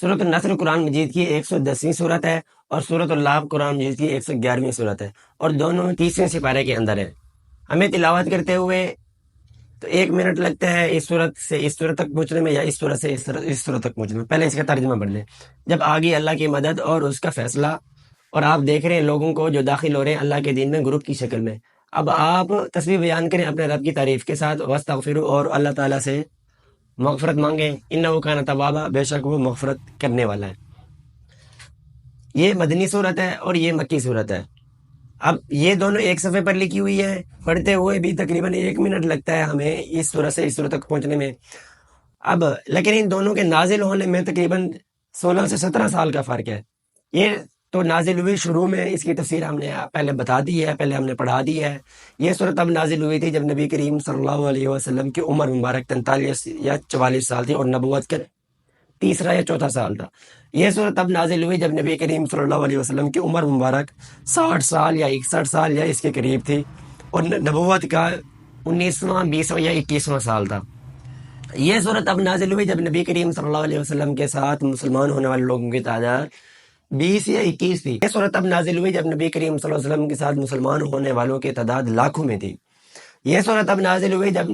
سورۃ النصر قرآن مجید کی 110ویں صورت ہے، اور سورۃ اللاغ قرآن مجید کی 111ویں صورت ہے، اور دونوں 30ویں سپارے کے اندر ہے۔ ہمیں تلاوت کرتے ہوئے تو 1 منٹ لگتا ہے اس صورت سے اس صورت تک پہنچنے میں، یا اس صورت سے اس صورت تک پہنچنے میں۔ پہلے اس کا ترجمہ پڑھ لیں۔ جب آگی اللہ کی مدد اور اس کا فیصلہ، اور آپ دیکھ رہے ہیں لوگوں کو جو داخل ہو رہے ہیں اللہ کے دین میں گروپ کی شکل میں۔ اب آپ تسبیح بیان کریں اپنے رب کی تعریف کے ساتھ، واستغفروا، اور اللہ تعالیٰ سے مغفرت مانگیں، انہ کان توابا، بے شک وہ مغفرت کرنے والا ہے۔ یہ مدنی صورت ہے اور یہ مکی صورت ہے۔ اب یہ دونوں ایک صفحے پر لکھی ہوئی ہے، پڑھتے ہوئے بھی تقریباً 1 منٹ لگتا ہے ہمیں اس صورت سے اس صورت تک پہنچنے میں۔ اب لیکن ان دونوں کے نازل ہونے میں تقریباً 16 سے 17 سال کا فرق ہے۔ یہ تو نازل ہوئی شروع میں، اس کی تفسیر ہم نے پہلے بتا دی ہے، پہلے ہم نے پڑھا دی ہے۔ یہ صورت اب نازل ہوئی تھی جب نبی کریم صلی اللہ علیہ وسلم کی عمر مبارک 43 یا 44 سال تھی، اور نبوت کا تیسرا یا چوتھا سال تھا۔ یہ صورت اب نازل ہوئی جب نبی کریم صلی اللہ علیہ وسلم کی عمر مبارک 60 سال یا 61 سال یا اس کے قریب تھی، اور نبوت کا 19واں 20واں یا 21واں سال تھا۔ یہ صورت اب نازل ہوئی جب نبی کریم صلی اللہ علیہ وسلم کے ساتھ مسلمان ہونے والے لوگوں کی تعداد 20 یا 21 تھی۔ یہ صورت اب نازل ہوئی جب نبی کریم صلی اللہ علیہ وسلم کے ساتھ مسلمان ہونے والوں کی تعداد لاکھوں میں تھی۔ یہ صورت اب نازل ہوئی جب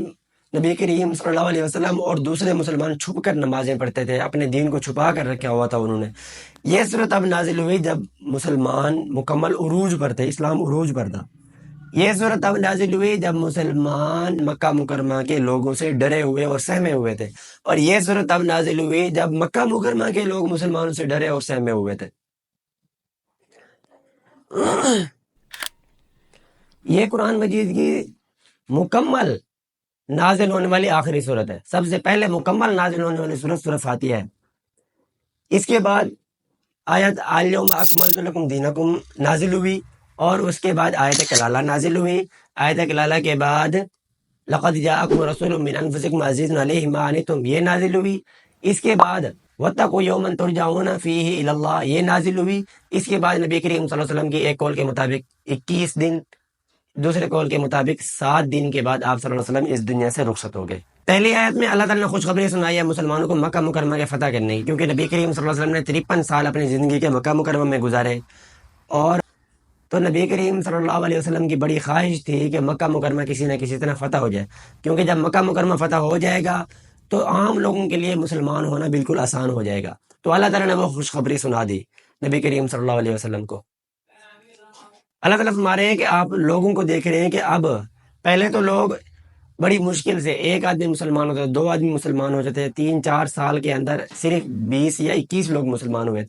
نبی کریم صلی اللہ علیہ وسلم اور دوسرے مسلمان چھپ کر نمازیں پڑھتے تھے، اپنے دین کو چھپا کر رکھا ہوا تھا انہوں نے۔ یہ صورت اب نازل ہوئی جب مسلمان مکمل عروج پر تھے، اسلام عروج پر تھا۔ یہ صورت اب نازل ہوئی جب مسلمان مکہ مکرمہ کے لوگوں سے ڈرے ہوئے اور سہمے ہوئے تھے، اور یہ صورت اب نازل ہوئی جب مکہ مکرمہ کے لوگ مسلمانوں سے ڈرے اور سہمے ہوئے تھے۔ یہ قرآن مجید کی مکمل نازل ہونے والی آخری صورت ہے۔ سب سے پہلے مکمل نازل ہونے والی صورت سورۃ فاتحہ ہے۔ اس کے بعد آیت الیوم اکملت لکم دینکم نازل ہوئی، اور اس کے بعد آیت کلالہ نازل ہوئی۔ آیت کلالہ کے بعد لقد جاءکم رسول من انفسکم عزیز علیہ ما عنتم یہ نازل ہوئی۔ اس کے بعد واتقوا یوما ترجعون فیہ الی اللہ یہ نازل ہوئی۔ اس کے بعد نبی کریم صلی اللہ علیہ وسلم کی ایک قول کے مطابق 21 دن، دوسرے قول کے مطابق 7 دن کے بعد آپ صلی اللہ علیہ وسلم اس دنیا سے رخصت ہو گئے۔ پہلی آیت میں اللہ تعالیٰ نے خوشخبری سنائی ہے مسلمانوں کو مکہ مکرمہ کے فتح کرنے کی، کیونکہ نبی کریم صلی اللہ علیہ وسلم نے 53 سال اپنی زندگی کے مکہ مکرمہ میں گزارے، اور تو نبی کریم صلی اللہ علیہ وسلم کی بڑی خواہش تھی کہ مکہ مکرمہ کسی نہ کسی طرح فتح ہو جائے، کیونکہ جب مکہ مکرمہ فتح ہو جائے گا تو عام لوگوں کے لیے مسلمان ہونا بالکل آسان ہو جائے گا۔ تو اللہ تعالیٰ نے وہ خوشخبری سنا دی نبی کریم صلی اللہ علیہ وسلم کو۔ اللہ تعالیٰ فرما رہے ہیں کہ آپ لوگوں کو دیکھ رہے ہیں کہ اب پہلے تو لوگ بڑی مشکل سے ایک آدمی مسلمان ہوتا تھا، 2 آدمی مسلمان ہوتے تھے، 3-4 سال کے اندر صرف 20 یا 21 لوگ مسلمان ہوئے۔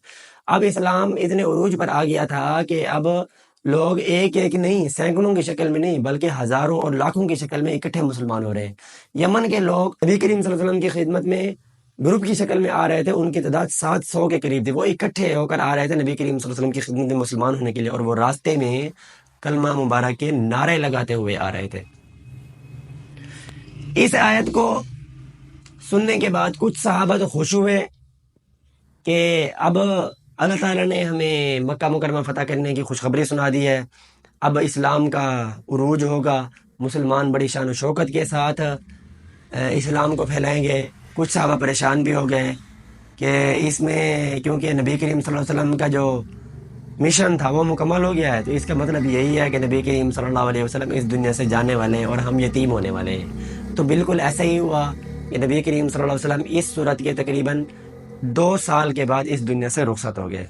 اب اسلام اتنے عروج پر آ گیا تھا کہ اب لوگ ایک ایک نہیں، سینکڑوں کی شکل میں نہیں بلکہ ہزاروں اور لاکھوں کی شکل میں اکٹھے مسلمان ہو رہے ہیں۔ یمن کے لوگ نبی کریم صلی اللہ علیہ وسلم کی خدمت میں گروپ کی شکل میں آ رہے تھے، ان کی تعداد 700 کے قریب تھی۔ وہ اکٹھے ہو کر آ رہے تھے نبی کریم صلی اللہ علیہ وسلم کی خدمت میں مسلمان ہونے کے لیے، اور وہ راستے میں کلمہ مبارک کے نعرے لگاتے ہوئے آ رہے تھے۔ اس آیت کو سننے کے بعد کچھ صحابہ تو خوش ہوئے کہ اب اللہ تعالیٰ نے ہمیں مکہ مکرمہ فتح کرنے کی خوشخبری سنا دی ہے، اب اسلام کا عروج ہوگا، مسلمان بڑی شان و شوکت کے ساتھ اسلام کو پھیلائیں گے۔ کچھ صحابہ پریشان بھی ہو گئے کہ اس میں کیونکہ نبی کریم صلی اللہ علیہ وسلم کا جو مشن تھا وہ مکمل ہو گیا ہے، تو اس کا مطلب یہی ہے کہ نبی کریم صلی اللہ علیہ وسلم اس دنیا سے جانے والے ہیں اور ہم یتیم ہونے والے ہیں۔ تو بالکل ایسا ہی ہوا کہ نبی کریم صلی اللہ علیہ وسلم اس صورت کے تقریباً 2 سال کے بعد اس دنیا سے رخصت ہو گئے۔